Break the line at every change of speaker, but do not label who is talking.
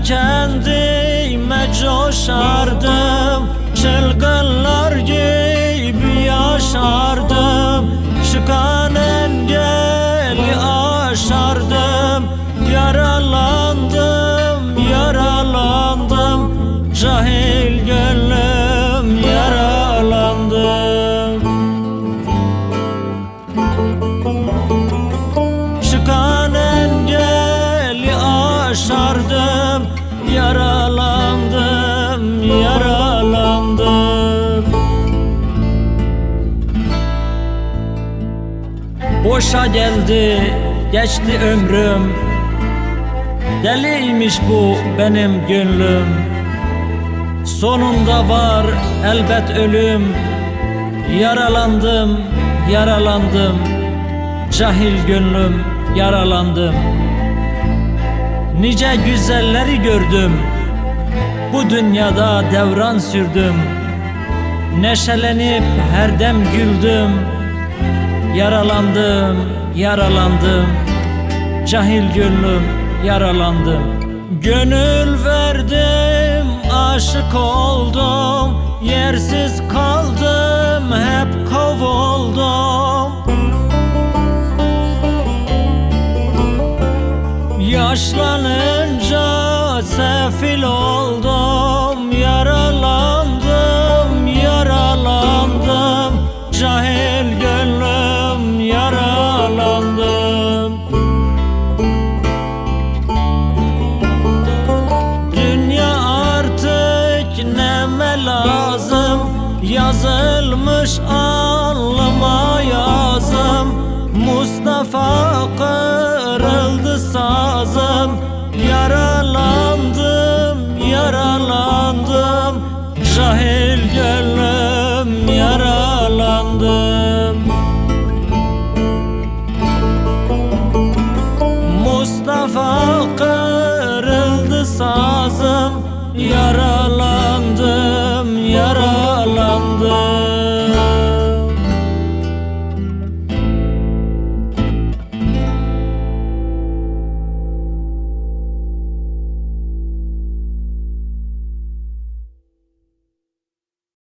kendime coşardım, çılgınlar gibi yaşardım. Çıkan engeli aşardım, yaralandım, yaralandım. Cahil gönlüm yaralandım. Çıkan engeli aşardım, yaralandım, yaralandım. Boşa geldi, geçti ömrüm. Deliymiş bu benim gönlüm. Sonunda var elbet ölüm. Yaralandım, yaralandım. Cahil gönlüm yaralandım. Nice güzelleri gördüm, bu dünyada devran sürdüm. Neşelenip her dem güldüm. Yaralandım, yaralandım. Cahil gönlüm yaralandım. Gönül verdim, aşık oldum. Yersiz kaldım, hep kovuldum. Yaşlanınca sefil oldum. Yaralandım, yaralandım. Cahil gönlüm yaralandım. Dünya artık neme lazım, yazılmış alnıma yazım. Mustafa kırıldı sazım. Yaralandım, yaralandım. Cahil gönlüm yaralandım. Mustafa kırıldı sazım. Yaralandım.